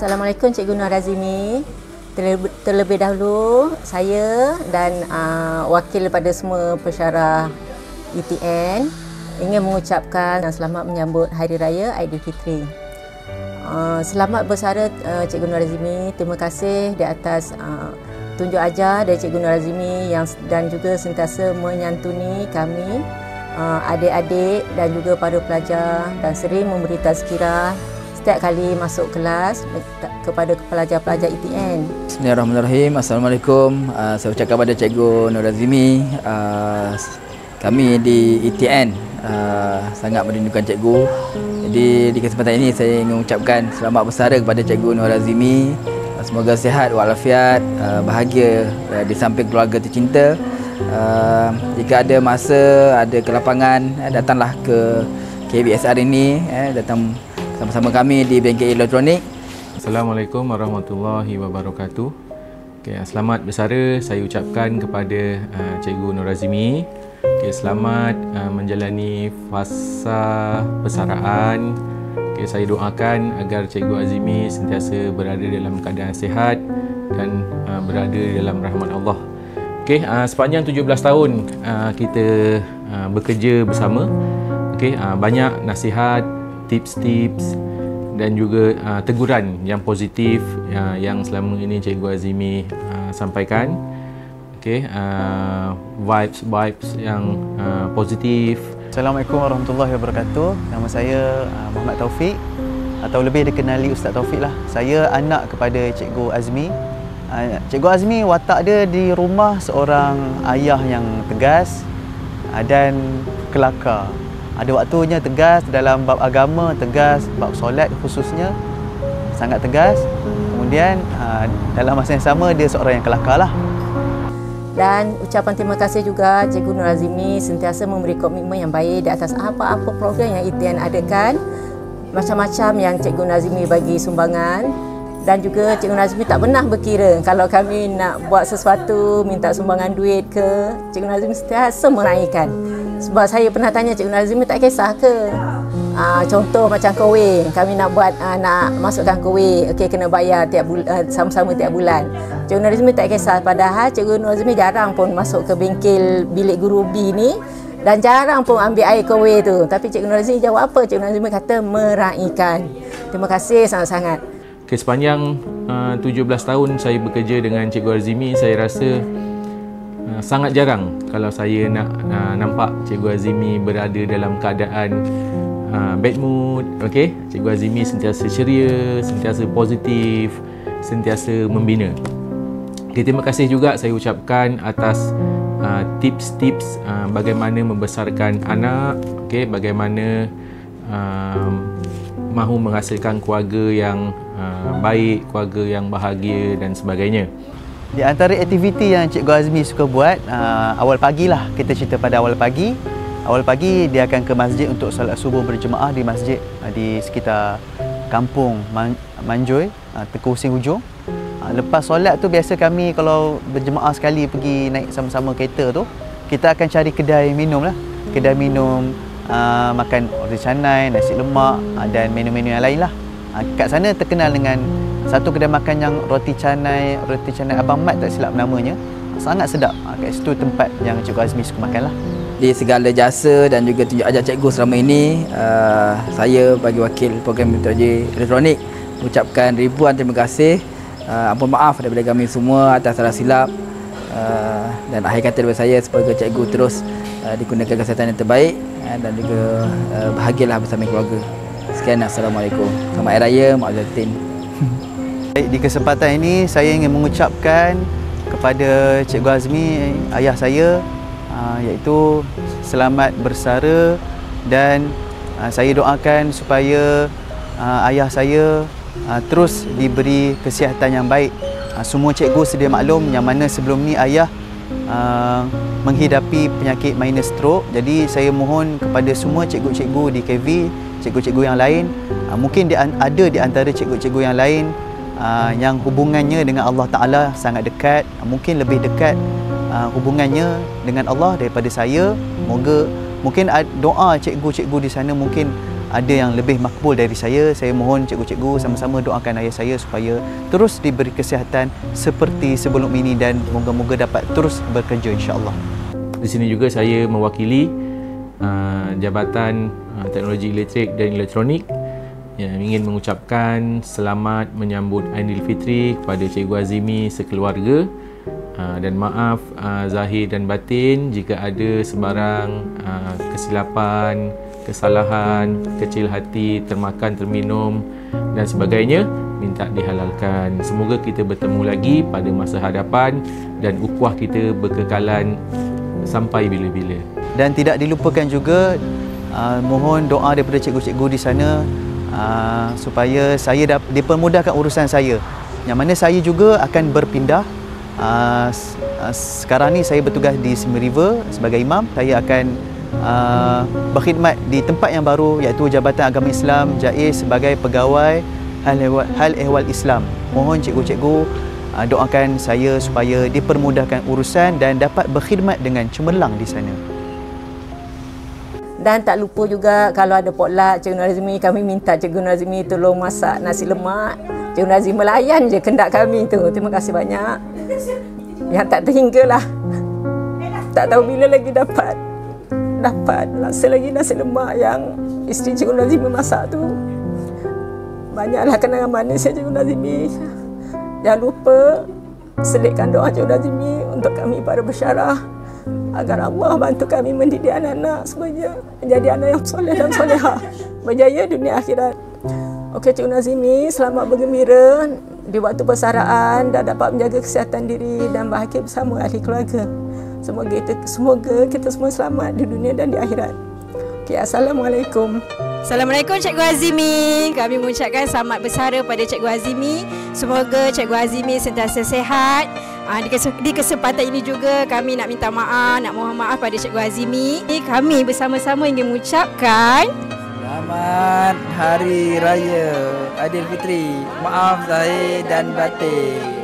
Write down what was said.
Assalamualaikum Cikgu Nur Razimi. Terlebih dahulu saya dan wakil pada semua pensyarah ETN ingin mengucapkan selamat menyambut Hari Raya Aidilfitri. Selamat bersara Cikgu Nur Razimi. Terima kasih di atas tunjuk ajar dari Cikgu Nur Razimi dan juga sentiasa menyantuni kami, adik-adik dan juga para pelajar, dan sering memberi tazkirah setiap kali masuk kelas kepada pelajar-pelajar ETN. Bismillahirrahmanirrahim. Assalamualaikum. Saya ucapkan kepada Cikgu Nur Razimi. Kami di ETN sangat merindukan cikgu. Jadi di kesempatan ini saya ingin mengucapkan selamat bersara kepada Cikgu Nur Razimi. Semoga sihat walafiat, bahagia di samping keluarga tercinta. Jika ada masa, ada kelapangan, datanglah ke KBSR ini, datang sama-sama kami di bengkel elektronik. Assalamualaikum warahmatullahi wabarakatuh. Selamat bersara saya ucapkan kepada Cikgu Nur Razimi. Selamat menjalani fasa persaraan. Saya doakan agar Cikgu Azimi sentiasa berada dalam keadaan sihat dan berada dalam rahmat Allah. Sepanjang 17 tahun kita bekerja bersama. Banyak nasihat, tips-tips dan juga teguran yang positif yang selama ini Cikgu Azimi sampaikan. Vibes yang positif. Assalamualaikum warahmatullahi wabarakatuh. Nama saya Muhammad Taufik, atau lebih dikenali Ustaz Taufik lah. Saya anak kepada Cikgu Azmi. Cikgu Azmi watak dia di rumah seorang ayah yang tegas dan kelakar. Ada waktunya tegas dalam bab agama, tegas bab solat khususnya, sangat tegas. Kemudian dalam masa yang sama dia seorang yang kelakar lah. Dan ucapan terima kasih juga Cikgu Nur Razimi sentiasa memberi komitmen yang baik di atas apa-apa program yang ETN adakan. Macam-macam yang Cikgu Nur Razimi bagi sumbangan. Dan juga Cikgu Nur Razimi tak pernah berkira kalau kami nak buat sesuatu, minta sumbangan duit ke, Cikgu Nur Razimi sentiasa meraihkan. Sebab saya pernah tanya Cikgu Nur Razimi, tak kisah ke? Contoh macam kowe, kami nak buat nak masukkan kowe, kena bayar tiap bulan, sama-sama tiap bulan. Cikgu Nur Razimi tak kisah, padahal Cikgu Nur Razimi jarang pun masuk ke bengkel bilik guru B ni dan jarang pun ambil air kowe tu. Tapi Cikgu Nur Razimi jawab apa? Cikgu Nur Razimi kata meraihkan. Terima kasih sangat-sangat. Sepanjang 17 tahun saya bekerja dengan Cikgu Azimi, saya rasa sangat jarang kalau saya nak nampak Cikgu Azimi berada dalam keadaan bad mood. Okey, Cikgu Azimi sentiasa ceria, sentiasa positif, sentiasa membina. Okay, terima kasih juga saya ucapkan atas tips-tips bagaimana membesarkan anak, okay, bagaimana mahu menghasilkan keluarga yang baik, keluarga yang bahagia dan sebagainya. Di antara aktiviti yang Cikgu Azmi suka buat, awal pagi lah, kita cerita pada awal pagi. Awal pagi dia akan ke masjid untuk solat subuh berjemaah di masjid di sekitar kampung Manjoy, Tengku Hussein Hujung. Lepas solat tu biasa kami kalau berjemaah sekali pergi naik sama-sama kereta tu, kita akan cari kedai minum lah. Kedai minum, makan roti canai, nasi lemak dan menu-menu yang lain lah. Kat sana terkenal dengan satu kedai makan yang roti canai Abang Mat tak silap namanya. Sangat sedap. Kat situ tempat yang Cikgu Azmi suka makan lah. Di segala jasa dan juga tunjuk ajar cikgu selama ini, saya bagi wakil program teknologi elektronik mengucapkan ribuan terima kasih. Ampun maaf daripada kami semua atas salah silap, dan akhir kata daripada saya sebagai cikgu terus digunakan kesihatan yang terbaik dan juga bahagialah bersama keluarga. Sekian, Assalamualaikum. Selamat Hari Raya, maaf Zatin. Di kesempatan ini saya ingin mengucapkan kepada Cikgu Azmi, ayah saya, iaitu selamat bersara, dan saya doakan supaya ayah saya terus diberi kesihatan yang baik. Semua cikgu sedia maklum yang mana sebelum ni ayah menghidapi penyakit minor stroke. Jadi saya mohon kepada semua cikgu-cikgu di KV, cikgu-cikgu yang lain, mungkin ada di antara cikgu-cikgu yang lain yang hubungannya dengan Allah Ta'ala sangat dekat, mungkin lebih dekat hubungannya dengan Allah daripada saya. Mungkin doa cikgu-cikgu di sana mungkin ada yang lebih makbul dari saya. Saya mohon cikgu-cikgu sama-sama doakan ayah saya supaya terus diberi kesihatan seperti sebelum ini dan moga-moga dapat terus bekerja insya-Allah. Di sini juga saya mewakili Jabatan Teknologi Elektrik dan Elektronik yang ingin mengucapkan selamat menyambut Aidilfitri kepada Cikgu Azimi sekeluarga, dan maaf zahir dan batin jika ada sebarang kesilapan, kesalahan, kecil hati, termakan, terminum dan sebagainya, minta dihalalkan. Semoga kita bertemu lagi pada masa hadapan dan ukhuwah kita berkekalan sampai bila-bila. Dan tidak dilupakan juga mohon doa daripada cikgu-cikgu di sana supaya saya dipermudahkan urusan saya, yang mana saya juga akan berpindah. Sekarang ni saya bertugas di Simi River sebagai imam. Saya akan berkhidmat di tempat yang baru, iaitu Jabatan Agama Islam JAIS sebagai pegawai hal ehwal Islam. Mohon cikgu-cikgu doakan saya supaya dipermudahkan urusan dan dapat berkhidmat dengan cemerlang di sana. Dan tak lupa juga kalau ada potluck Cikgu Nazimi, kami minta Cikgu Nazimi tolong masak nasi lemak. Cikgu Nazimi melayan je kendak kami tu. Terima kasih banyak. Yang tak terhinggalah. Tak tahu bila lagi dapat rasa lagi nasi lemak yang isteri Cikgu Nazimi masak tu. Banyaklah kenangan manis ya Cikgu Nazimi. Jangan lupa selitkan doa Cikgu Nazimi untuk kami para bersyarah, agar Allah bantu kami mendidik anak-anak supaya menjadi anak yang soleh dan solehah, berjaya dunia akhirat. Okey Cikgu Nazimi, selamat bergembira di waktu persaraan dan dapat menjaga kesihatan diri dan bahagia bersama ahli keluarga. Semoga kita semua selamat di dunia dan di akhirat. Okey, Assalamualaikum. Assalamualaikum Cikgu Azimi. Kami mengucapkan selamat bersara pada Cikgu Azimi. Semoga Cikgu Azimi sentiasa sihat. Di kesempatan ini juga kami nak minta maaf, nak mohon maaf pada Cikgu Azimi. Kami bersama-sama ingin mengucapkan Selamat Hari Raya Aidilfitri. Maaf zahir dan batin.